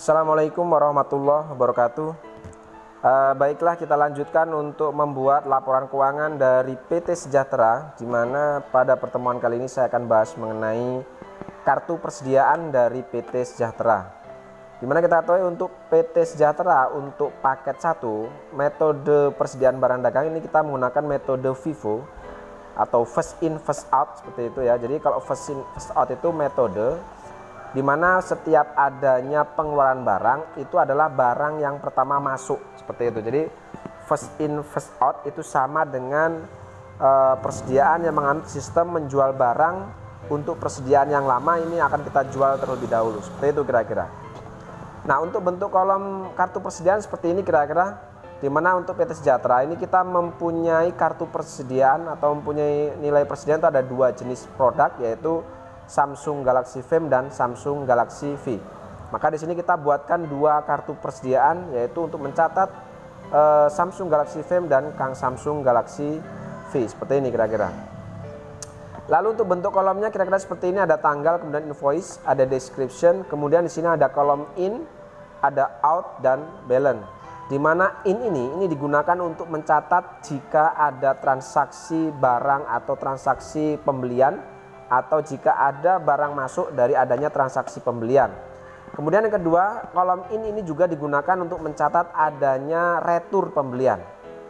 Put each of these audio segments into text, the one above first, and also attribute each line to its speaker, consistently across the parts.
Speaker 1: Assalamualaikum warahmatullahi wabarakatuh. Baiklah, kita lanjutkan untuk membuat laporan keuangan dari PT Sejahtera, di mana pada pertemuan kali ini saya akan bahas mengenai kartu persediaan dari PT Sejahtera. Di mana kita ketahui untuk PT Sejahtera untuk paket 1 metode persediaan barang dagang ini kita menggunakan metode FIFO atau first in first out seperti itu ya. Jadi kalau first in first out itu metode di mana setiap adanya pengeluaran barang itu adalah barang yang pertama masuk seperti itu. Jadi first in first out itu sama dengan persediaan yang menganut sistem menjual barang untuk persediaan yang lama ini akan kita jual terlebih dahulu, seperti itu kira-kira. Nah, untuk bentuk kolom kartu persediaan seperti ini kira-kira, di mana untuk PT Sejahtera ini kita mempunyai kartu persediaan atau mempunyai nilai persediaan itu ada dua jenis produk, yaitu Samsung Galaxy Fame dan Samsung Galaxy V. Maka di sini kita buatkan dua kartu persediaan, yaitu untuk mencatat Samsung Galaxy Fame dan Samsung Galaxy V seperti ini kira-kira. Lalu untuk bentuk kolomnya kira-kira seperti ini, ada tanggal, kemudian invoice, ada description, kemudian di sini ada kolom in, ada out dan balance. Di mana in ini digunakan untuk mencatat jika ada transaksi barang atau transaksi pembelian, atau jika ada barang masuk dari adanya transaksi pembelian. Kemudian yang kedua, kolom in ini juga digunakan untuk mencatat adanya retur pembelian.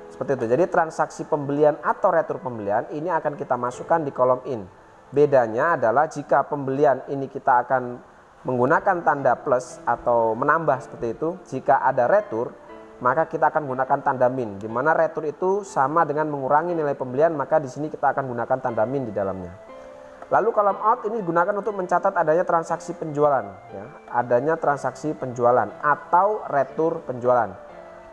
Speaker 1: Seperti itu. Jadi transaksi pembelian atau retur pembelian ini akan kita masukkan di kolom in. Bedanya adalah jika pembelian ini kita akan menggunakan tanda plus atau menambah seperti itu. Jika ada retur, maka kita akan gunakan tanda min. Di mana retur itu sama dengan mengurangi nilai pembelian, maka di sini kita akan gunakan tanda min di dalamnya. Lalu kolom out ini digunakan untuk mencatat adanya transaksi penjualan, ya, adanya transaksi penjualan atau retur penjualan.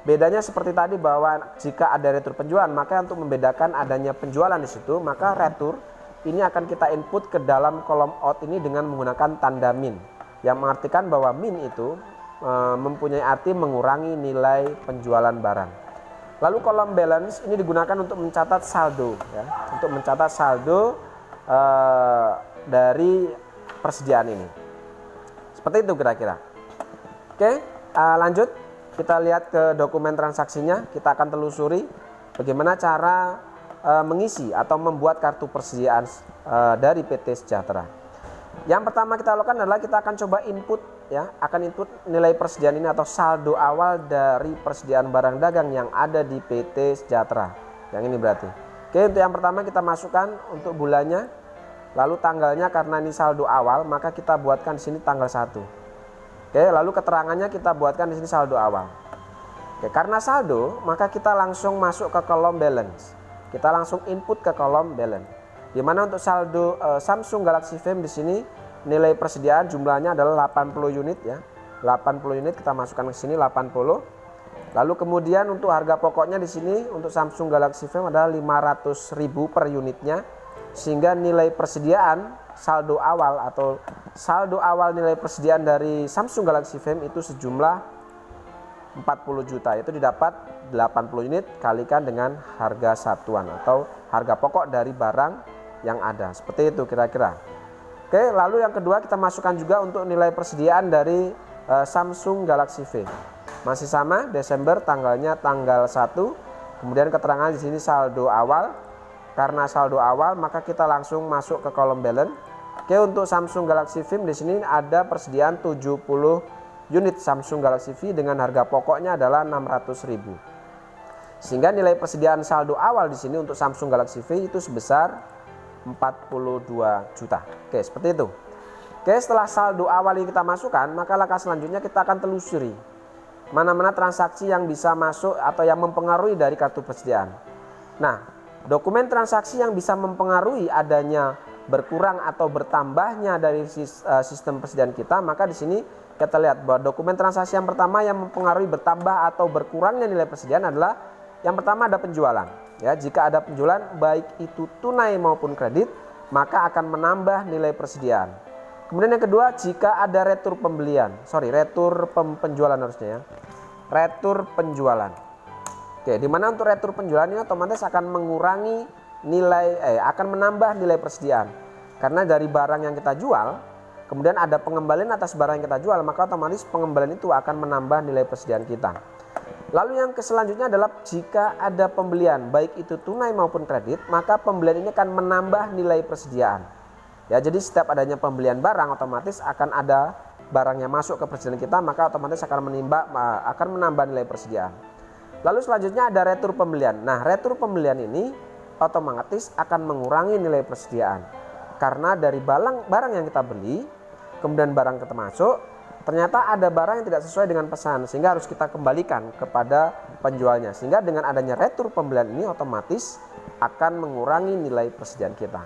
Speaker 1: Bedanya seperti tadi bahwa jika ada retur penjualan, maka untuk membedakan adanya penjualan di situ, maka retur ini akan kita input ke dalam kolom out ini dengan menggunakan tanda min, yang mengartikan bahwa min itu mempunyai arti mengurangi nilai penjualan barang. Lalu kolom balance ini digunakan untuk mencatat saldo, ya, untuk mencatat saldo dari persediaan ini. Seperti itu kira-kira. Oke, lanjut kita lihat ke dokumen transaksinya. Kita akan telusuri bagaimana cara mengisi atau membuat kartu persediaan dari PT Sejahtera. Yang pertama kita lakukan adalah kita akan coba input, ya, akan input nilai persediaan ini atau saldo awal dari persediaan barang dagang yang ada di PT Sejahtera. Yang ini berarti. Oke, untuk yang pertama kita masukkan untuk bulannya, lalu tanggalnya karena ini saldo awal, maka kita buatkan di sini tanggal 1. Oke, lalu keterangannya kita buatkan di sini saldo awal. Oke, karena saldo, maka kita langsung masuk ke kolom balance. Kita langsung input ke kolom balance. Di mana untuk saldo Samsung Galaxy Fame di sini nilai persediaan jumlahnya adalah 80 unit, ya. 80 unit kita masukkan ke sini 80. Lalu kemudian untuk harga pokoknya di sini untuk Samsung Galaxy Fame adalah 500.000 per unitnya, sehingga nilai persediaan saldo awal atau saldo awal nilai persediaan dari Samsung Galaxy Fame itu sejumlah 40 juta. Itu didapat 80 unit kalikan dengan harga satuan atau harga pokok dari barang yang ada. Seperti itu kira-kira. Oke, lalu yang kedua kita masukkan juga untuk nilai persediaan dari Samsung Galaxy V. Masih sama, Desember, tanggalnya tanggal 1. Kemudian keterangan di sini saldo awal. Karena saldo awal, maka kita langsung masuk ke kolom balance. Oke, untuk Samsung Galaxy Fame di sini ada persediaan 70 unit Samsung Galaxy V dengan harga pokoknya adalah 600.000. Sehingga nilai persediaan saldo awal di sini untuk Samsung Galaxy V itu sebesar 42 juta. Oke, seperti itu. Oke, setelah saldo awal ini kita masukkan, maka langkah selanjutnya kita akan telusuri mana-mana transaksi yang bisa masuk atau yang mempengaruhi dari kartu persediaan. Nah, dokumen transaksi yang bisa mempengaruhi adanya berkurang atau bertambahnya dari sistem persediaan kita, maka di sini kita lihat bahwa dokumen transaksi yang pertama yang mempengaruhi bertambah atau berkurangnya nilai persediaan adalah yang pertama ada penjualan. Ya, jika ada penjualan baik itu tunai maupun kredit, maka akan menambah nilai persediaan. Kemudian yang kedua, jika ada retur penjualan harusnya, ya. Retur penjualan. Oke, di mana untuk retur penjualan ini otomatis akan mengurangi akan menambah nilai persediaan. Karena dari barang yang kita jual kemudian ada pengembalian atas barang yang kita jual, maka otomatis pengembalian itu akan menambah nilai persediaan kita. Lalu yang selanjutnya adalah jika ada pembelian baik itu tunai maupun kredit, maka pembelian ini akan menambah nilai persediaan. Ya, jadi setiap adanya pembelian barang otomatis akan ada barang yang masuk ke persediaan kita, maka otomatis akan menambah nilai persediaan. Lalu selanjutnya ada retur pembelian. Nah, retur pembelian ini otomatis akan mengurangi nilai persediaan. Karena dari barang yang kita beli, kemudian barang kita masuk, ternyata ada barang yang tidak sesuai dengan pesan, sehingga harus kita kembalikan kepada penjualnya. Sehingga dengan adanya retur pembelian ini otomatis akan mengurangi nilai persediaan kita.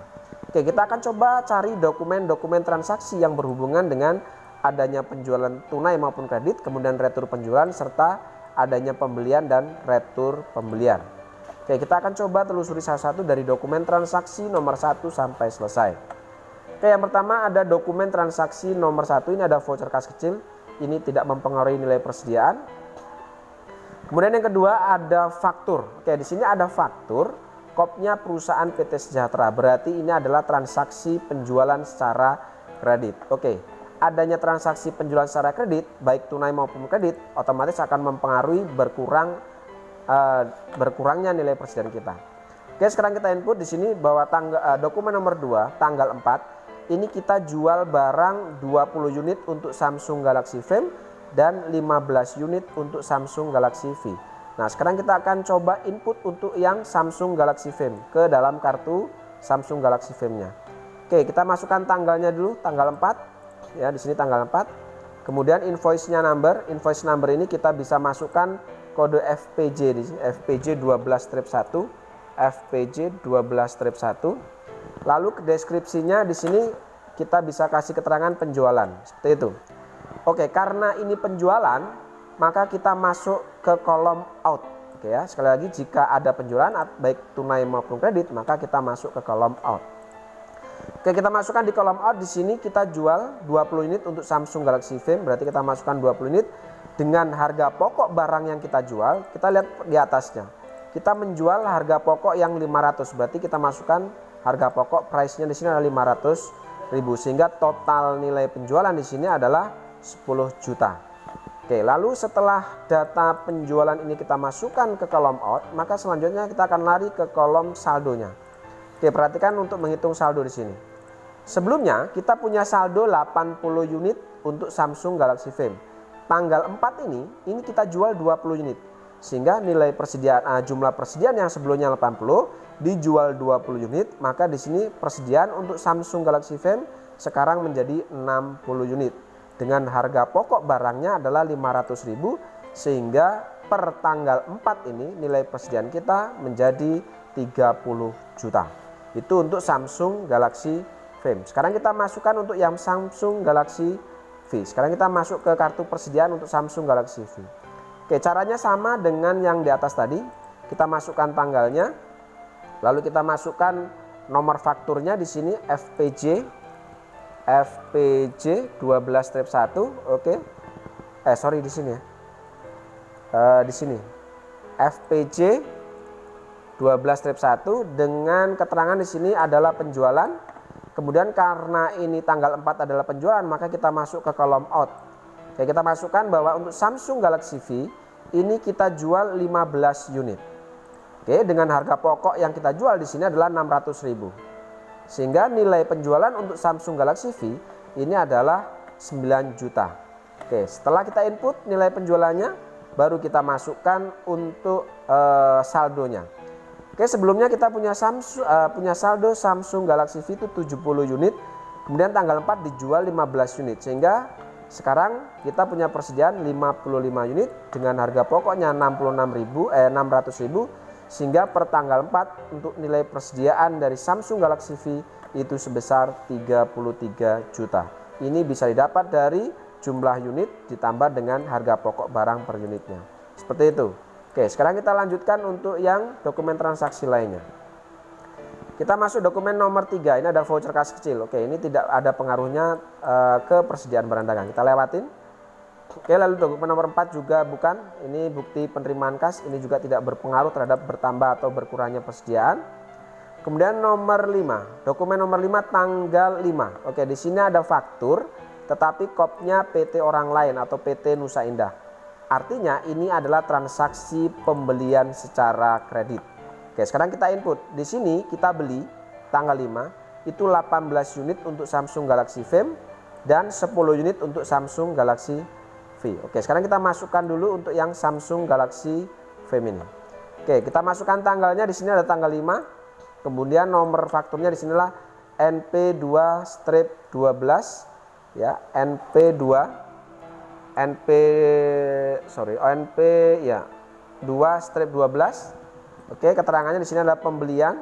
Speaker 1: Oke, kita akan coba cari dokumen-dokumen transaksi yang berhubungan dengan adanya penjualan tunai maupun kredit, kemudian retur penjualan, serta adanya pembelian dan retur pembelian. Oke, kita akan coba telusuri salah satu dari dokumen transaksi nomor 1 sampai selesai. Oke, yang pertama ada dokumen transaksi nomor 1, ini ada voucher kas kecil, ini tidak mempengaruhi nilai persediaan. Kemudian yang kedua ada faktur. Oke, di sini ada faktur, kopnya perusahaan PT Sejahtera, berarti ini adalah transaksi penjualan secara kredit. Oke. Adanya transaksi penjualan secara kredit, baik tunai maupun kredit, otomatis akan mempengaruhi berkurangnya nilai persediaan kita. Oke, sekarang kita input di sini bahwa dokumen nomor 2, tanggal 4, ini kita jual barang 20 unit untuk Samsung Galaxy Frame dan 15 unit untuk Samsung Galaxy V. Nah, sekarang kita akan coba input untuk yang Samsung Galaxy Frame ke dalam kartu Samsung Galaxy Frame-nya. Oke, kita masukkan tanggalnya dulu, tanggal 4. Ya, di sini tanggal 4. Kemudian invoice number ini kita bisa masukkan kode FPJ di sini, FPJ 12-1, FPJ 12-1. Lalu deskripsinya di sini kita bisa kasih keterangan penjualan, seperti itu. Oke, karena ini penjualan, maka kita masuk ke kolom out. Oke ya, sekali lagi jika ada penjualan baik tunai maupun kredit, maka kita masuk ke kolom out. Oke, kita masukkan di kolom out. Di sini kita jual 20 unit untuk Samsung Galaxy Frame, berarti kita masukkan 20 unit dengan harga pokok barang yang kita jual. Kita lihat di atasnya. Kita menjual harga pokok yang 500, berarti kita masukkan harga pokok price-nya di sini adalah 500.000, sehingga total nilai penjualan di sini adalah 10 juta. Oke, lalu setelah data penjualan ini kita masukkan ke kolom out, maka selanjutnya kita akan lari ke kolom saldonya. Oke, perhatikan untuk menghitung saldo di sini. Sebelumnya kita punya saldo 80 unit untuk Samsung Galaxy Frame. Tanggal 4 ini kita jual 20 unit. Sehingga nilai persediaan jumlah persediaan yang sebelumnya 80 dijual 20 unit, maka di sini persediaan untuk Samsung Galaxy Frame sekarang menjadi 60 unit. Dengan harga pokok barangnya adalah 500.000, sehingga per tanggal 4 ini nilai persediaan kita menjadi 30 juta. Itu untuk Samsung Galaxy Frame. Sekarang kita masukkan untuk yang Samsung Galaxy V. Sekarang kita masuk ke kartu persediaan untuk Samsung Galaxy V. Oke, caranya sama dengan yang di atas tadi. Kita masukkan tanggalnya, lalu kita masukkan nomor fakturnya di sini FPJ 12-1. Oke. Sorry di sini ya. Di sini FPJ 12-1 dengan keterangan di sini adalah penjualan. Kemudian karena ini tanggal 4 adalah penjualan, maka kita masuk ke kolom out. Oke, kita masukkan bahwa untuk Samsung Galaxy V ini kita jual 15 unit. Oke, dengan harga pokok yang kita jual di sini adalah 600.000. Sehingga nilai penjualan untuk Samsung Galaxy V ini adalah 9 juta. Oke, setelah kita input nilai penjualannya, baru kita masukkan untuk saldonya. Oke, sebelumnya kita punya saldo Samsung Galaxy V itu 70 unit. Kemudian tanggal 4 dijual 15 unit. Sehingga sekarang kita punya persediaan 55 unit dengan harga pokoknya 600.000. Sehingga per tanggal 4 untuk nilai persediaan dari Samsung Galaxy V itu sebesar 33 juta. Ini bisa didapat dari jumlah unit ditambah dengan harga pokok barang per unitnya. Seperti itu. Oke, sekarang kita lanjutkan untuk yang dokumen transaksi lainnya. Kita masuk dokumen nomor 3. Ini ada voucher kas kecil. Oke, ini tidak ada pengaruhnya ke persediaan barang dagang. Kita lewatin. Oke, lalu dokumen nomor 4 juga bukan. Ini bukti penerimaan kas. Ini juga tidak berpengaruh terhadap bertambah atau berkurangnya persediaan. Kemudian nomor 5, dokumen nomor 5 tanggal 5. Oke, di sini ada faktur tetapi kopnya PT orang lain atau PT Nusa Indah. Artinya ini adalah transaksi pembelian secara kredit. Oke, sekarang kita input. Di sini kita beli tanggal 5 itu 18 unit untuk Samsung Galaxy Fame dan 10 unit untuk Samsung Galaxy V. Oke, sekarang kita masukkan dulu untuk yang Samsung Galaxy Fame ini. Oke, kita masukkan tanggalnya. Di sini ada tanggal 5. Kemudian nomor fakturnya di sinilah NP2-12 ya, NP2 ya 2-12. Oke, keterangannya di sini adalah pembelian.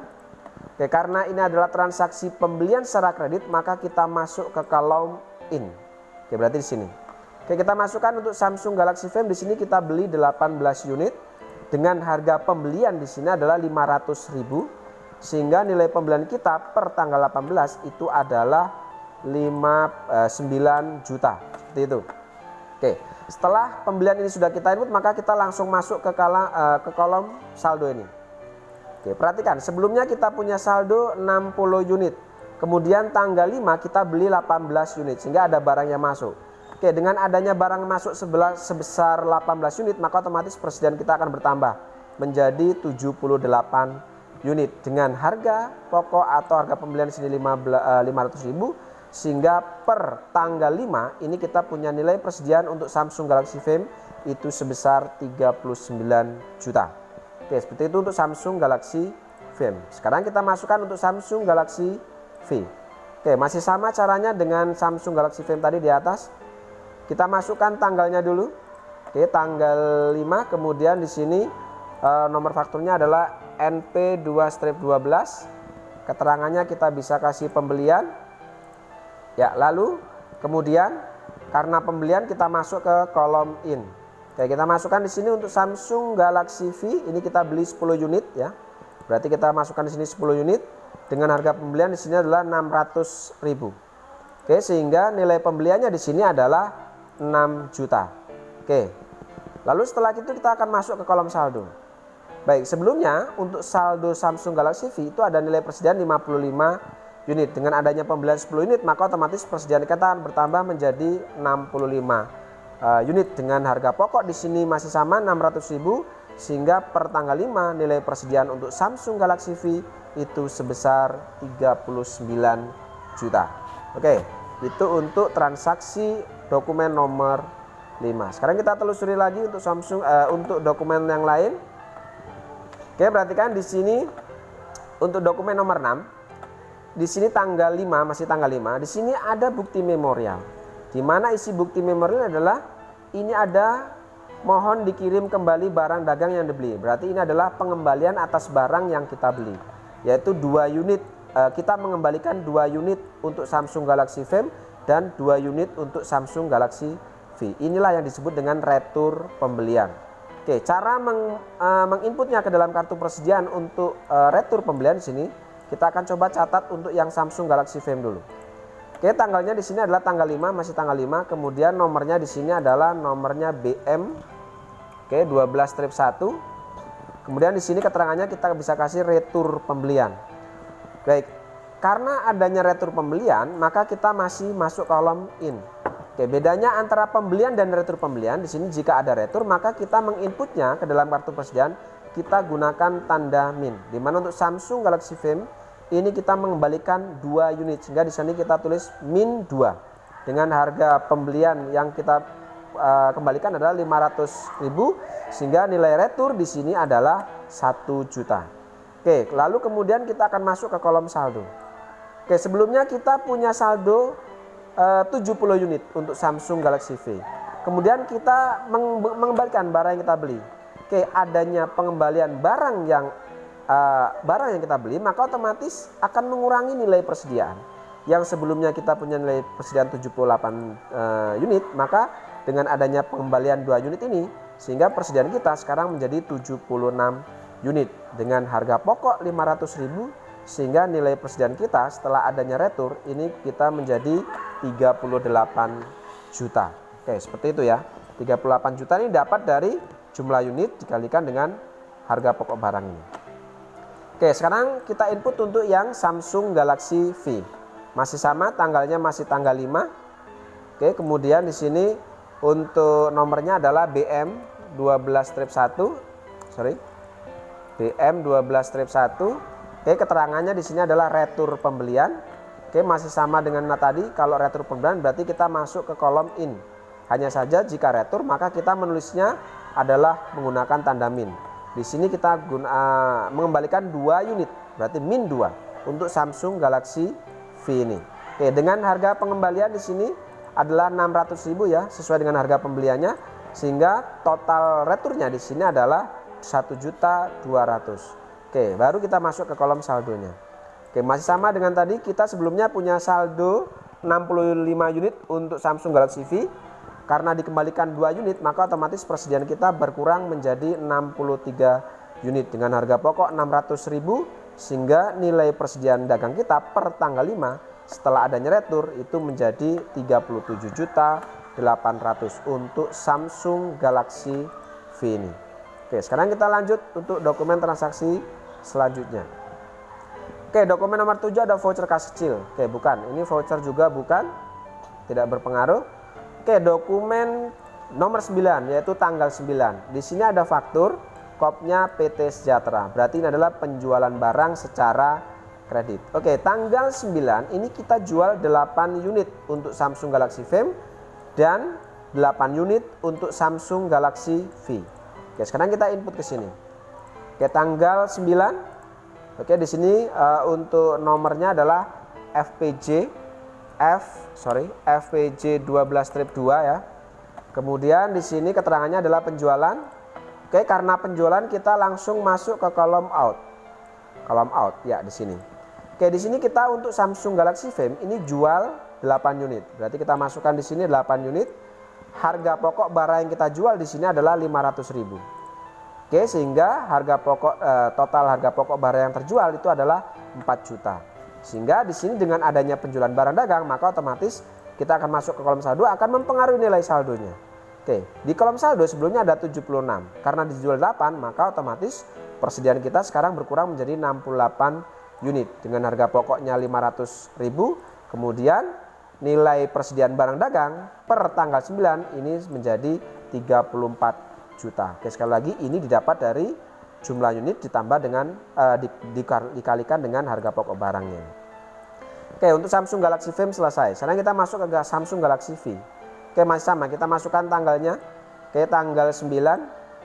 Speaker 1: Oke, karena ini adalah transaksi pembelian secara kredit, maka kita masuk ke kolom in. Oke, berarti di sini. Oke, kita masukkan untuk Samsung Galaxy Fame. Di sini kita beli 18 unit dengan harga pembelian di sini adalah 500.000. Sehingga nilai pembelian kita per tanggal 18 itu adalah 9 juta. Seperti itu. Oke, setelah pembelian ini sudah kita input, maka kita langsung masuk ke kolom saldo ini. Oke, perhatikan sebelumnya kita punya saldo 60 unit. Kemudian tanggal 5 kita beli 18 unit sehingga ada barang yang masuk. Oke, dengan adanya barang masuk sebesar 18 unit, maka otomatis persediaan kita akan bertambah menjadi 78 unit dengan harga pokok atau harga pembelian di sini 500.000, sehingga per tanggal 5 ini kita punya nilai persediaan untuk Samsung Galaxy Fame itu sebesar 39 juta. Oke, seperti itu untuk Samsung Galaxy Fame. Sekarang kita masukkan untuk Samsung Galaxy V. Oke, masih sama caranya dengan Samsung Galaxy Fame tadi di atas. Kita masukkan tanggalnya dulu. Oke, tanggal 5, kemudian di sini nomor fakturnya adalah NP2-12. Keterangannya kita bisa kasih pembelian. Ya, lalu kemudian karena pembelian kita masuk ke kolom in. Oke, kita masukkan di sini untuk Samsung Galaxy V ini kita beli 10 unit ya. Berarti kita masukkan di sini 10 unit dengan harga pembelian di sini adalah 600.000. Oke, sehingga nilai pembeliannya di sini adalah 6 juta. Oke. Lalu setelah itu kita akan masuk ke kolom saldo. Baik, sebelumnya untuk saldo Samsung Galaxy V itu ada nilai persediaan 55 unit. Dengan adanya pembelian 10 unit, maka otomatis persediaan kita akan bertambah menjadi 65 unit dengan harga pokok di sini masih sama 600.000, sehingga per tanggal 5 nilai persediaan untuk Samsung Galaxy V itu sebesar 39 juta. Oke, itu untuk transaksi dokumen nomor 5. Sekarang kita telusuri lagi untuk untuk dokumen yang lain. Oke, perhatikan di sini untuk dokumen nomor 6. Di sini tanggal 5, masih tanggal 5. Di sini ada bukti memorial. Di mana isi bukti memorial adalah ini ada mohon dikirim kembali barang dagang yang dibeli. Berarti ini adalah pengembalian atas barang yang kita beli. Yaitu 2 unit, kita mengembalikan 2 unit untuk Samsung Galaxy Fame dan 2 unit untuk Samsung Galaxy V. Inilah yang disebut dengan retur pembelian. Oke, cara menginputnya ke dalam kartu persediaan untuk retur pembelian di sini kita akan coba catat untuk yang Samsung Galaxy Fame dulu. Oke, tanggalnya di sini adalah tanggal 5, masih tanggal 5. Kemudian nomornya di sini adalah nomornya BM. Oke, 12-1. Kemudian di sini keterangannya kita bisa kasih retur pembelian. Baik, karena adanya retur pembelian, maka kita masih masuk kolom in. Oke, bedanya antara pembelian dan retur pembelian di sini jika ada retur maka kita menginputnya ke dalam kartu persediaan kita gunakan tanda min. Di mana untuk Samsung Galaxy Fame ini kita mengembalikan 2 unit sehingga di sini kita tulis min 2 dengan harga pembelian yang kita kembalikan adalah 500.000 sehingga nilai retur di sini adalah 1 juta. Oke, lalu kemudian kita akan masuk ke kolom saldo. Oke, sebelumnya kita punya saldo 70 unit untuk Samsung Galaxy V. Kemudian kita mengembalikan barang yang kita beli. Oke, adanya pengembalian barang yang kita beli, maka otomatis akan mengurangi nilai persediaan. Yang sebelumnya kita punya nilai persediaan 78 unit, maka dengan adanya pengembalian 2 unit ini, sehingga persediaan kita sekarang menjadi 76 unit dengan harga pokok 500.000. Sehingga nilai persediaan kita setelah adanya retur ini kita menjadi 38 juta. Oke, seperti itu ya. 38 juta ini dapat dari jumlah unit dikalikan dengan harga pokok barang ini. Oke, sekarang kita input untuk yang Samsung Galaxy V. Masih sama, tanggalnya masih tanggal 5. Oke, kemudian di sini untuk nomornya adalah BM12-1. Sorry. BM12-1. Oke, keterangannya di sini adalah retur pembelian. Oke, masih sama dengan tadi. Kalau retur pembelian berarti kita masuk ke kolom in. Hanya saja jika retur maka kita menulisnya adalah menggunakan tanda min. Di sini kita mengembalikan 2 unit, berarti min 2 untuk Samsung Galaxy V ini. Oke, dengan harga pengembalian di sini adalah 600.000 ya, sesuai dengan harga pembeliannya, sehingga total returnya di sini adalah 1.200.000. Oke, baru kita masuk ke kolom saldonya. Oke, masih sama dengan tadi, kita sebelumnya punya saldo 65 unit untuk Samsung Galaxy V. Karena dikembalikan 2 unit, maka otomatis persediaan kita berkurang menjadi 63 unit dengan harga pokok 600.000, sehingga nilai persediaan dagang kita per tanggal 5 setelah adanya retur itu menjadi 37.800.000 untuk Samsung Galaxy V ini. Oke, sekarang kita lanjut untuk dokumen transaksi selanjutnya. Oke, dokumen nomor 7 ada voucher kas kecil. Oke, bukan, ini voucher juga bukan, tidak berpengaruh. Oke, dokumen nomor 9 yaitu tanggal 9. Di sini ada faktur, kopnya PT Sejahtera. Berarti ini adalah penjualan barang secara kredit. Oke, tanggal 9 ini kita jual 8 unit untuk Samsung Galaxy V dan 8 unit untuk Samsung Galaxy V. Oke, sekarang kita input ke sini. Oke, tanggal 9. Oke, di sini untuk nomornya adalah FPJ 12-2 ya. Kemudian di sini keterangannya adalah penjualan. Oke, karena penjualan kita langsung masuk ke kolom out. Kolom out ya di sini. Oke, di sini kita untuk Samsung Galaxy V ini jual 8 unit. Berarti kita masukkan di sini 8 unit. Harga pokok barang yang kita jual di sini adalah 500.000. Oke, sehingga harga pokok total harga pokok barang yang terjual itu adalah 4 juta. Sehingga di sini dengan adanya penjualan barang dagang, maka otomatis kita akan masuk ke kolom saldo, akan mempengaruhi nilai saldonya. Oke, di kolom saldo sebelumnya ada 76. Karena dijual 8, maka otomatis persediaan kita sekarang berkurang menjadi 68 unit dengan harga pokoknya 500.000. Kemudian nilai persediaan barang dagang per tanggal 9 ini menjadi 34 juta. Oke, sekali lagi ini didapat dari jumlah unit ditambah dengan dikalikan dengan harga pokok barangnya. Oke, untuk Samsung Galaxy V selesai. Sekarang kita masuk ke Samsung Galaxy V. Oke, masih sama, kita masukkan tanggalnya. Oke, tanggal 9.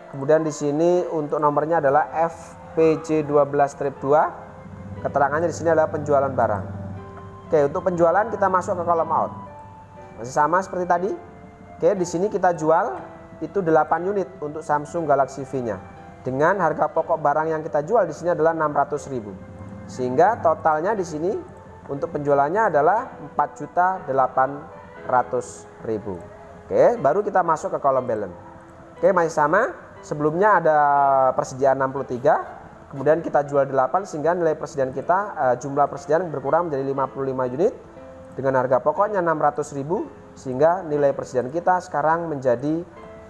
Speaker 1: Kemudian di sini untuk nomornya adalah FPJ 12-2. Keterangannya di sini adalah penjualan barang. Oke, untuk penjualan kita masuk ke kolom out. Masih sama seperti tadi. Oke, di sini kita jual itu 8 unit untuk Samsung Galaxy V-nya. Dengan harga pokok barang yang kita jual di sini adalah 600.000. Sehingga totalnya di sini untuk penjualannya adalah 4.800.000. Oke, baru kita masuk ke kolom balance. Oke, masih sama. Sebelumnya ada persediaan 63, kemudian kita jual 8 sehingga nilai persediaan kita jumlah persediaan berkurang menjadi 55 unit dengan harga pokoknya 600.000 sehingga nilai persediaan kita sekarang menjadi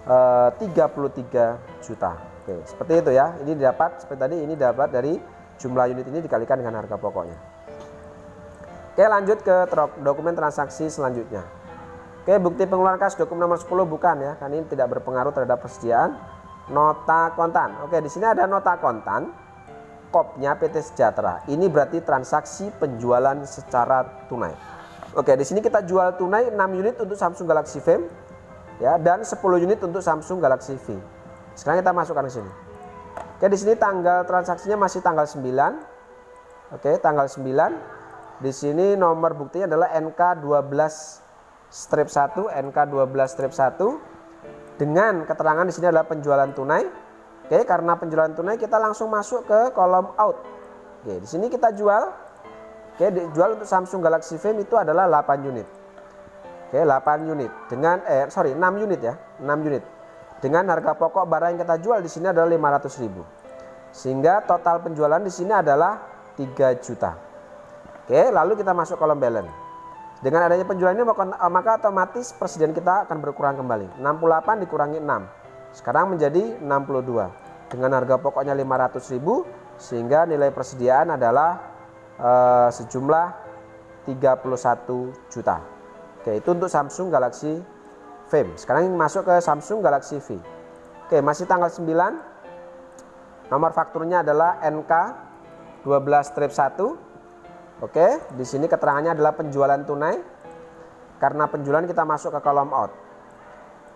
Speaker 1: 33 juta. Oke, seperti itu ya. Ini dapat seperti tadi, ini dapat dari jumlah unit ini dikalikan dengan harga pokoknya. Oke, lanjut ke dokumen transaksi selanjutnya. Oke, bukti pengeluaran kas dokumen nomor 10 bukan ya, karena ini tidak berpengaruh terhadap persediaan. Nota kontan. Oke, di sini ada nota kontan. Kopnya PT Sejahtera. Ini berarti transaksi penjualan secara tunai. Oke, di sini kita jual tunai 6 unit untuk Samsung Galaxy V ya dan 10 unit untuk Samsung Galaxy V. Sekarang kita masukkan ke sini. Oke, di sini tanggal transaksinya masih tanggal 9. Oke, tanggal 9. Di sini nomor buktinya adalah NK12-1, NK12-1 dengan keterangan di sini adalah penjualan tunai. Oke, karena penjualan tunai kita langsung masuk ke kolom out. Oke, di sini kita jual. Oke, dijual untuk Samsung Galaxy V itu adalah 8 unit. Oke, 8 unit dengan 6 unit ya, 6 unit. Dengan harga pokok barang yang kita jual di sini adalah 500.000. Sehingga total penjualan di sini adalah 3 juta. Oke, lalu kita masuk kolom balance. Dengan adanya penjualan ini maka otomatis persediaan kita akan berkurang kembali. 68 dikurangi 6. Sekarang menjadi 62. Dengan harga pokoknya 500.000, sehingga nilai persediaan adalah sejumlah 31 juta. Oke, itu untuk Samsung Galaxy Fame. Sekarang masuk ke Samsung Galaxy V. Oke, masih tanggal 9. Nomor fakturnya adalah NK12-1. Oke, di sini keterangannya adalah penjualan tunai. Karena penjualan kita masuk ke kolom out.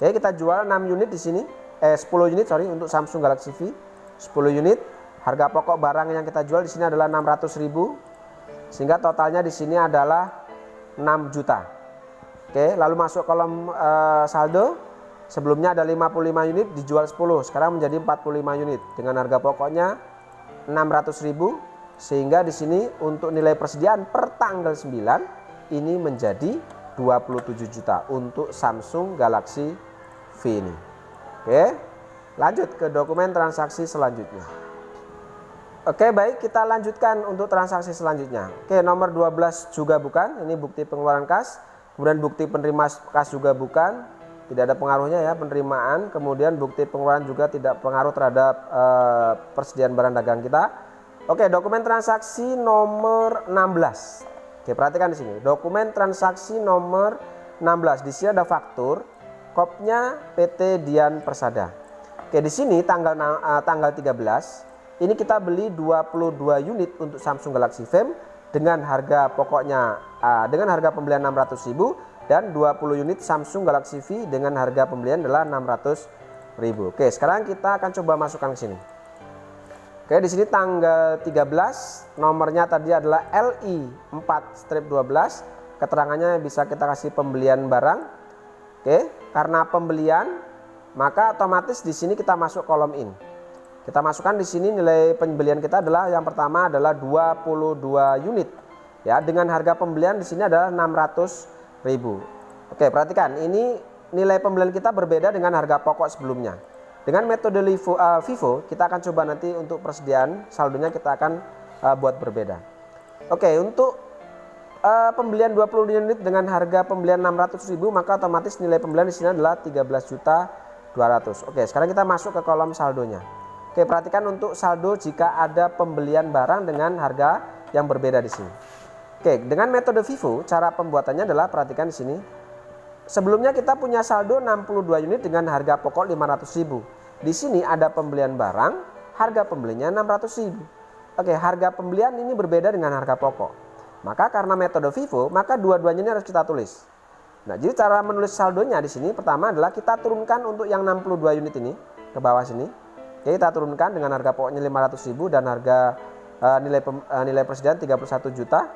Speaker 1: Oke, kita jual 6 unit di sini. 10 unit untuk Samsung Galaxy V. 10 unit. Harga pokok barang yang kita jual di sini adalah 600.000. Sehingga totalnya di sini adalah 6 juta. Oke, lalu masuk kolom saldo. Sebelumnya ada 55 unit dijual 10, sekarang menjadi 45 unit dengan harga pokoknya 600.000, sehingga di sini untuk nilai persediaan per tanggal 9 ini menjadi 27 juta untuk Samsung Galaxy V ini. Oke, lanjut ke dokumen transaksi selanjutnya. Oke, baik, kita lanjutkan untuk transaksi selanjutnya. Oke, nomor 12 juga bukan, ini bukti pengeluaran kas. Kemudian bukti penerima kas juga bukan, tidak ada pengaruhnya ya penerimaan. Kemudian bukti pengeluaran juga tidak pengaruh terhadap persediaan barang dagang kita. Oke, dokumen transaksi nomor 16. Oke, perhatikan di sini. Dokumen transaksi nomor 16. Di sini ada faktur, kopnya PT Dian Persada. Oke, di sini tanggal 13 ini kita beli 22 unit untuk Samsung Galaxy Fame dengan harga pokoknya dengan harga pembelian 600.000 dan 20 unit Samsung Galaxy V dengan harga pembelian adalah 600.000. Oke, sekarang kita akan coba masukkan ke sini. Oke, di sini tanggal 13, nomornya tadi adalah LI4-12. Keterangannya bisa kita kasih pembelian barang. Oke, karena pembelian maka otomatis di sini kita masuk kolom in. Kita masukkan di sini nilai pembelian kita adalah yang pertama adalah 22 unit. Ya, dengan harga pembelian di sini adalah 600.000. Oke, perhatikan ini nilai pembelian kita berbeda dengan harga pokok sebelumnya. Dengan metode FIFO kita akan coba nanti untuk persediaan saldonya kita akan buat berbeda. Oke, untuk pembelian 20 unit dengan harga pembelian 600.000 maka otomatis nilai pembelian di sini adalah 13.200.000. Oke, sekarang kita masuk ke kolom saldonya. Oke, perhatikan untuk saldo jika ada pembelian barang dengan harga yang berbeda di sini. Oke, dengan metode FIFO cara pembuatannya adalah perhatikan di sini. Sebelumnya kita punya saldo 62 unit dengan harga pokok 500.000. Di sini ada pembelian barang, harga pembelinya 600.000. Oke, harga pembelian ini berbeda dengan harga pokok. Maka karena metode FIFO, maka dua-duanya ini harus kita tulis. Nah, jadi cara menulis saldonya di sini pertama adalah kita turunkan untuk yang 62 unit ini ke bawah sini. Oke, kita turunkan dengan harga pokoknya 500.000 dan harga nilai persediaan 31 juta.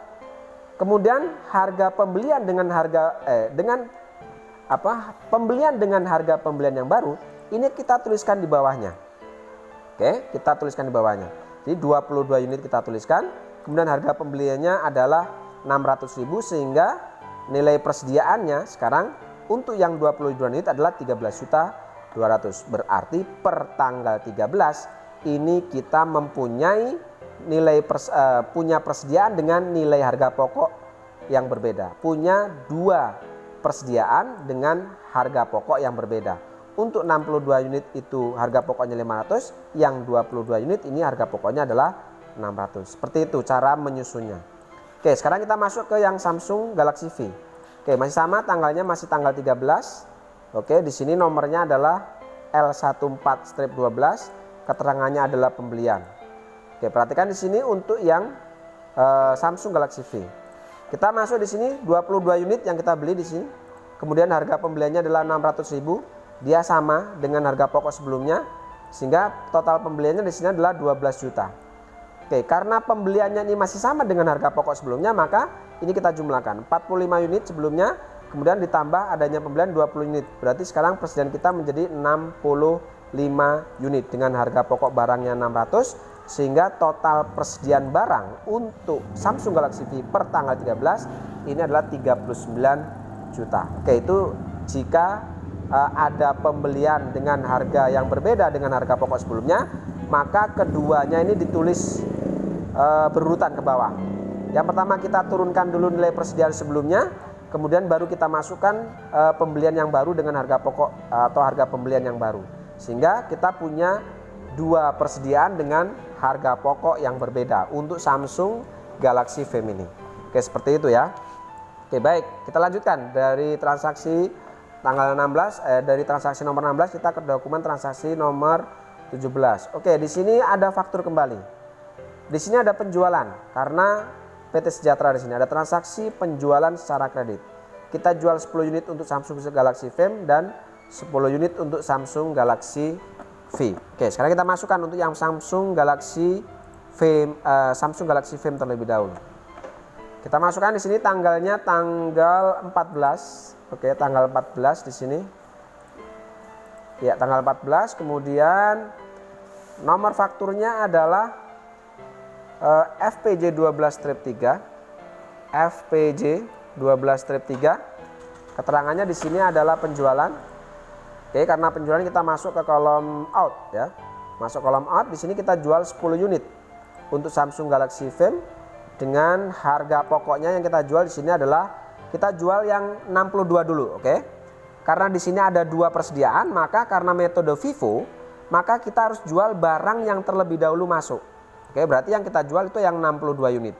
Speaker 1: Kemudian harga pembelian dengan pembelian dengan harga pembelian yang baru ini kita tuliskan di bawahnya. Oke, kita tuliskan di bawahnya. Jadi 22 unit kita tuliskan, kemudian harga pembeliannya adalah 600.000 sehingga nilai persediaannya sekarang untuk yang 22 unit adalah 13.200.000. Berarti per tanggal 13 ini kita mempunyai punya persediaan dengan nilai harga pokok yang berbeda. Punya dua persediaan dengan harga pokok yang berbeda. Untuk 62 unit itu harga pokoknya 500, yang 22 unit ini harga pokoknya adalah 600. Seperti itu cara menyusunnya. Oke, sekarang kita masuk ke yang Samsung Galaxy V. Oke, masih sama tanggalnya masih tanggal 13. Oke, di sini nomornya adalah L14-12, keterangannya adalah pembelian. Oke, perhatikan di sini untuk yang Samsung Galaxy V. Kita masuk di sini 22 unit yang kita beli di sini. Kemudian harga pembeliannya adalah 600.000. Dia sama dengan harga pokok sebelumnya sehingga total pembeliannya di sini adalah 12 juta. Oke, karena pembeliannya ini masih sama dengan harga pokok sebelumnya maka ini kita jumlahkan 45 unit sebelumnya. Kemudian ditambah adanya pembelian 20 unit. Berarti sekarang persediaan kita menjadi 65 unit dengan harga pokok barangnya 600. Sehingga total persediaan barang untuk Samsung Galaxy V per tanggal 13 ini adalah 39 juta. Oke, itu jika ada pembelian dengan harga yang berbeda dengan harga pokok sebelumnya, maka keduanya ini ditulis berurutan ke bawah. Yang pertama kita turunkan dulu nilai persediaan sebelumnya, kemudian baru kita masukkan pembelian yang baru dengan harga pokok atau harga pembelian yang baru. Sehingga kita punya dua persediaan dengan harga pokok yang berbeda untuk Samsung Galaxy Family. Oke, seperti itu ya. Oke, baik, kita lanjutkan dari transaksi tanggal 16 dari transaksi nomor 16 kita ke dokumen transaksi nomor 17. Oke, di sini ada faktur kembali. Di sini ada penjualan karena PT Sejahtera di sini ada transaksi penjualan secara kredit. Kita jual 10 unit untuk Samsung Galaxy Fame dan 10 unit untuk Samsung Galaxy V. Oke, sekarang kita masukkan untuk yang Samsung Galaxy Fame, terlebih dahulu. Kita masukkan di sini tanggalnya tanggal 14. Oke, tanggal 14 di sini. Ya, tanggal 14. Kemudian nomor fakturnya adalah FPJ 12-3. FPJ 12-3. Keterangannya di sini adalah penjualan. Oke, karena penjualan kita masuk ke kolom out ya. Masuk kolom out, di sini kita jual 10 unit untuk Samsung Galaxy Fame dengan harga pokoknya yang kita jual di sini adalah kita jual yang 62 dulu, oke? Karena di sini ada 2 persediaan, maka karena metode FIFO, maka kita harus jual barang yang terlebih dahulu masuk. Oke, berarti yang kita jual itu yang 62 unit.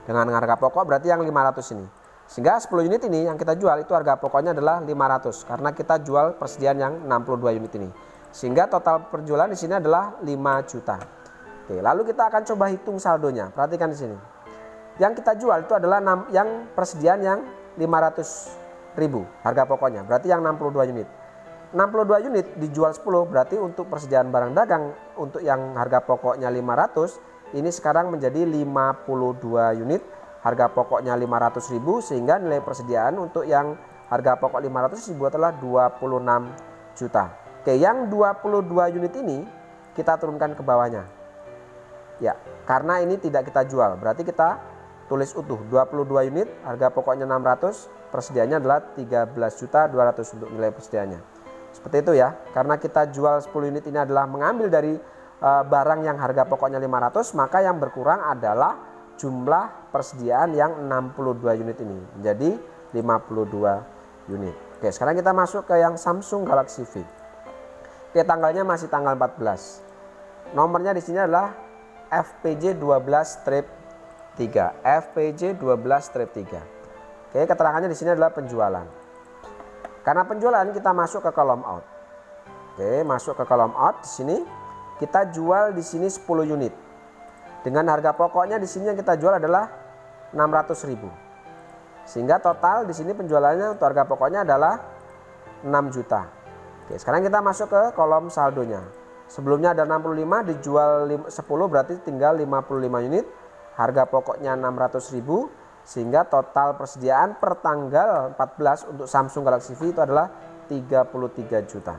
Speaker 1: Dengan harga pokok berarti yang 500 ini. Sehingga 10 unit ini yang kita jual itu harga pokoknya adalah 500 karena kita jual persediaan yang 62 unit ini. Sehingga total penjualan di sini adalah 5 juta. Oke, lalu kita akan coba hitung saldonya. Perhatikan di sini. Yang kita jual itu adalah yang persediaan yang 500.000 harga pokoknya. Berarti yang 62 unit. 62 unit dijual 10 berarti untuk persediaan barang dagang untuk yang harga pokoknya 500 ini sekarang menjadi 52 unit. Harga pokoknya 500.000 sehingga nilai persediaan untuk yang harga pokok 500.000 adalah 26 juta. Oke, yang 22 unit ini kita turunkan ke bawahnya. Ya, karena ini tidak kita jual, berarti kita tulis utuh 22 unit, harga pokoknya 600, persediaannya adalah 13.200.000 untuk nilai persediaannya. Seperti itu ya, karena kita jual 10 unit ini adalah mengambil dari barang yang harga pokoknya 500, maka yang berkurang adalah jumlah persediaan yang 62 unit ini menjadi 52 unit. Oke, sekarang kita masuk ke yang Samsung Galaxy V. Oke, tanggalnya masih tanggal 14. Nomornya di sini adalah FPJ 12-3. FPJ 12-3. Oke, keterangannya di sini adalah penjualan. Karena penjualan kita masuk ke kolom out. Oke, masuk ke kolom out di sini. Kita jual di sini 10 unit. Dengan harga pokoknya di sini yang kita jual adalah 600.000. Sehingga total di sini penjualannya untuk harga pokoknya adalah 6 juta. Oke, sekarang kita masuk ke kolom saldonya. Sebelumnya ada 65 dijual 10 berarti tinggal 55 unit. Harga pokoknya 600.000 sehingga total persediaan per tanggal 14 untuk Samsung Galaxy V itu adalah 33 juta.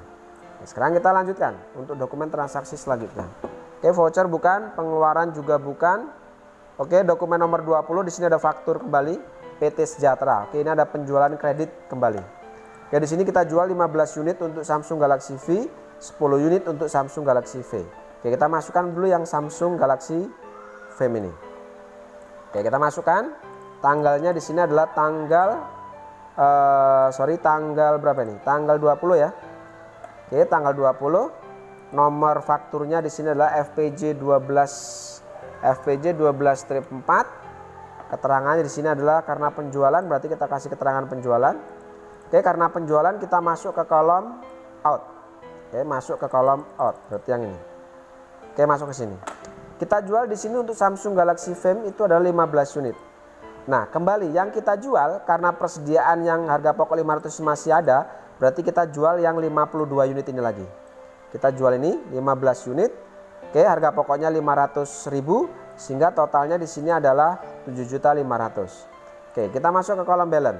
Speaker 1: Oke, sekarang kita lanjutkan untuk dokumen transaksi selanjutnya. Oke, voucher bukan, pengeluaran juga bukan. Oke, dokumen nomor 20 di sini ada faktur kembali PT Sejahtera. Oke, ini ada penjualan kredit kembali. Oke, di sini kita jual 15 unit untuk Samsung Galaxy V, 10 unit untuk Samsung Galaxy V. Oke, kita masukkan dulu yang Samsung Galaxy Fame ini. Oke, kita masukkan. Tanggalnya di sini adalah tanggal tanggal berapa nih? Tanggal 20 ya. Oke, tanggal 20. Nomor fakturnya di sini adalah FPJ 12-4. Keterangannya di sini adalah karena penjualan, berarti kita kasih keterangan penjualan. Oke, karena penjualan kita masuk ke kolom out. Oke, masuk ke kolom out, berarti yang ini. Oke, masuk ke sini. Kita jual di sini untuk Samsung Galaxy Fame itu adalah 15 unit. Nah, kembali yang kita jual karena persediaan yang harga pokok 500 masih ada, berarti kita jual yang 52 unit ini lagi. Kita jual ini 15 unit. Oke, harga pokoknya 500.000 sehingga totalnya di sini adalah 7.500.000. Oke, kita masuk ke kolom balance.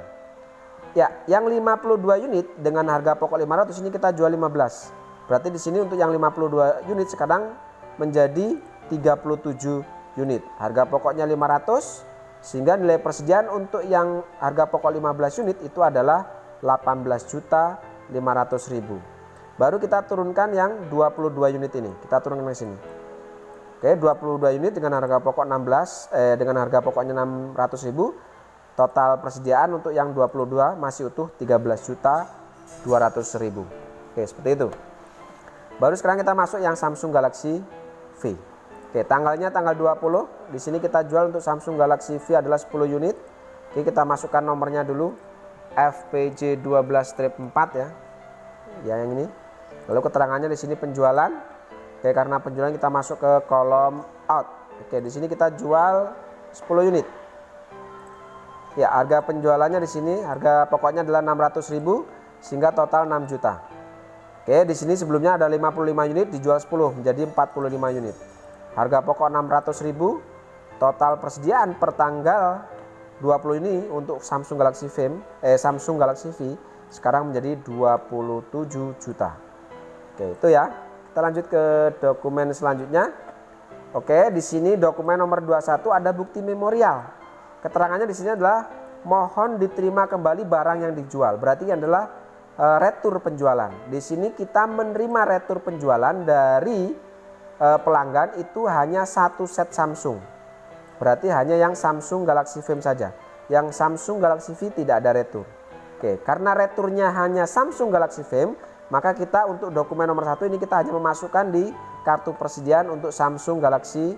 Speaker 1: Ya, yang 52 unit dengan harga pokok 500 ini kita jual 15. Berarti di sini untuk yang 52 unit sekarang menjadi 37 unit. Harga pokoknya 500 sehingga nilai persediaan untuk yang harga pokok 15 unit itu adalah 18.500.000. Baru kita turunkan yang 22 unit ini. Kita turunkan ke sini. Oke, 22 unit dengan harga pokok dengan harga pokoknya 600.000. Total persediaan untuk yang 22 masih utuh 13.200.000. Oke, seperti itu. Baru sekarang kita masuk yang Samsung Galaxy V. Oke, tanggalnya tanggal 20. Di sini kita jual untuk Samsung Galaxy V adalah 10 unit. Oke, kita masukkan nomornya dulu. FPJ12-4 ya. Ya, yang ini. Lalu keterangannya di sini penjualan. Oke, karena penjualan kita masuk ke kolom out. Oke, di sini kita jual 10 unit. Ya, harga penjualannya di sini harga pokoknya adalah 600.000 sehingga total 6 juta. Oke, di sini sebelumnya ada 55 unit dijual 10 menjadi 45 unit. Harga pokok 600.000, total persediaan per tanggal 20 ini untuk Samsung Galaxy V sekarang menjadi 27 juta. Oke, itu ya. Kita lanjut ke dokumen selanjutnya. Oke, di sini dokumen nomor 21 ada bukti memorial. Keterangannya di sini adalah mohon diterima kembali barang yang dijual. Berarti adalah retur penjualan. Di sini kita menerima retur penjualan dari pelanggan itu hanya satu set Samsung. Berarti hanya yang Samsung Galaxy V saja. Yang Samsung Galaxy V tidak ada retur. Oke, karena returnya hanya Samsung Galaxy V, maka kita untuk dokumen nomor 1 ini kita hanya memasukkan di kartu persediaan untuk Samsung Galaxy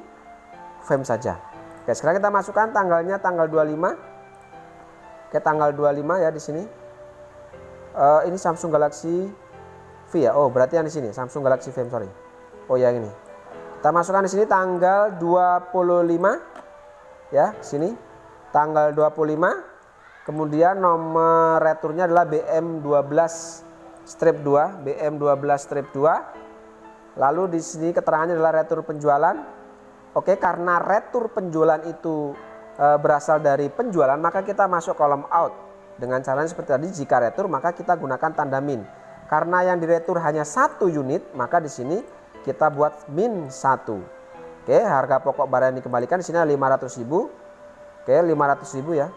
Speaker 1: V saja. Oke, sekarang kita masukkan tanggalnya tanggal 25. Oke, tanggal 25 ya di sini. Ini Samsung Galaxy V ya. Oh, berarti yang di sini Samsung Galaxy V, sorry. Oh, yang ini. Kita masukkan di sini tanggal 25 ya, sini tanggal 25. Kemudian nomor returnya adalah BM12-2. Lalu di sini keterangannya adalah retur penjualan. Oke, karena retur penjualan itu berasal dari penjualan, maka kita masuk kolom out. Dengan caranya seperti tadi, jika retur maka kita gunakan tanda min. Karena yang diretur hanya 1 unit, maka di sini kita buat min 1. Oke, harga pokok barang yang dikembalikan di sini 500.000. Oke, 500.000 ya.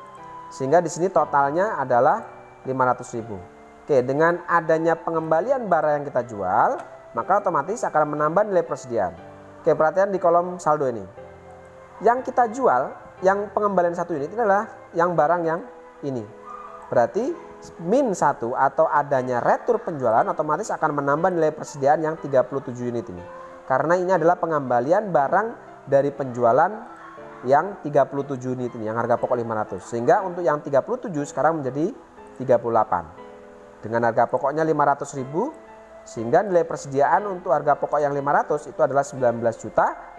Speaker 1: Sehingga di sini totalnya adalah 500.000. Oke, dengan adanya pengembalian barang yang kita jual, maka otomatis akan menambah nilai persediaan. Oke, perhatian di kolom saldo ini. Yang kita jual, yang pengembalian 1 unit ini adalah yang barang yang ini. Berarti min 1 atau adanya retur penjualan otomatis akan menambah nilai persediaan yang 37 unit ini. Karena ini adalah pengembalian barang dari penjualan yang 37 unit ini, yang harga pokok 500. Sehingga untuk yang 37 sekarang menjadi 38. Dengan harga pokoknya 500.000, sehingga nilai persediaan untuk harga pokok yang 500 itu adalah 19 juta.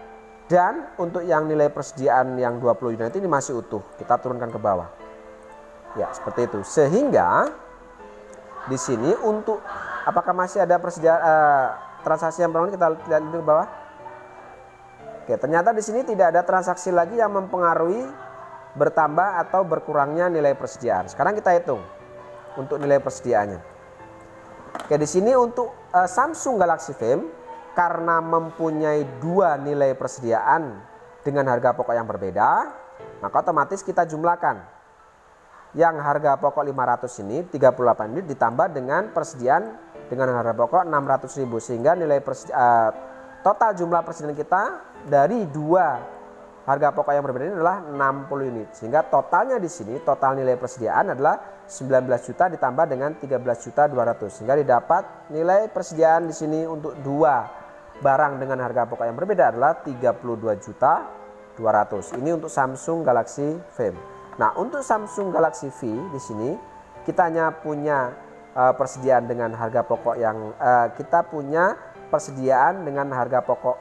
Speaker 1: Dan untuk yang nilai persediaan yang 20 unit ini masih utuh. Kita turunkan ke bawah. Ya, seperti itu. Sehingga di sini untuk apakah masih ada persediaan transaksi yang perlu kita lihat di bawah. Oke, ternyata di sini tidak ada transaksi lagi yang mempengaruhi bertambah atau berkurangnya nilai persediaan. Sekarang kita hitung untuk nilai persediaannya. Oke, di sini untuk Samsung Galaxy V karena mempunyai 2 nilai persediaan dengan harga pokok yang berbeda, maka otomatis kita jumlahkan. Yang harga pokok 500 ini 38 unit ditambah dengan persediaan dengan harga pokok 600.000 sehingga nilai total jumlah persediaan kita dari 2 harga pokok yang berbeda ini adalah 60 unit. Sehingga totalnya di sini total nilai persediaan adalah 19 juta ditambah dengan 13.200 sehingga didapat nilai persediaan di sini untuk 2 barang dengan harga pokok yang berbeda adalah 32.200. Ini untuk Samsung Galaxy V. Nah, untuk Samsung Galaxy V di sini kita hanya punya persediaan dengan harga pokok yang kita punya persediaan dengan harga pokok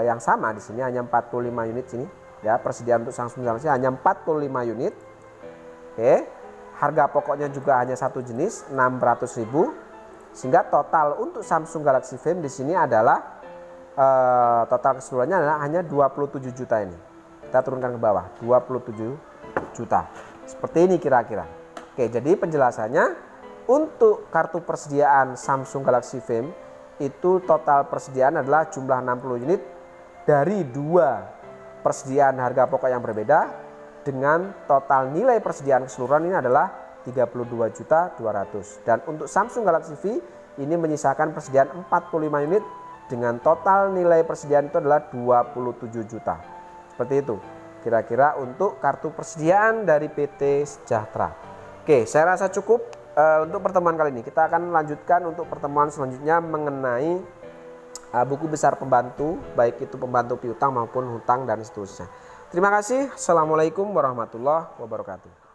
Speaker 1: yang sama di sini hanya 45 unit sini ya, persediaan untuk Samsung Galaxy hanya 45 unit. Oke. Harga pokoknya juga hanya satu jenis 600.000 sehingga total untuk Samsung Galaxy V di sini adalah total keseluruhannya adalah hanya 27 juta ini. Kita turunkan ke bawah 27 juta. Seperti ini kira-kira. Oke, jadi penjelasannya untuk kartu persediaan Samsung Galaxy V itu total persediaan adalah jumlah 60 unit dari 2 persediaan harga pokok yang berbeda dengan total nilai persediaan keseluruhan ini adalah 32.200. Dan untuk Samsung Galaxy V ini menyisakan persediaan 45 unit dengan total nilai persediaan itu adalah 27 juta. Seperti itu. Kira-kira untuk kartu persediaan dari PT Sejahtera. Oke, saya rasa cukup untuk pertemuan kali ini. Kita akan lanjutkan untuk pertemuan selanjutnya mengenai buku besar pembantu, baik itu pembantu piutang maupun hutang dan seterusnya. Terima kasih. Assalamualaikum warahmatullahi wabarakatuh.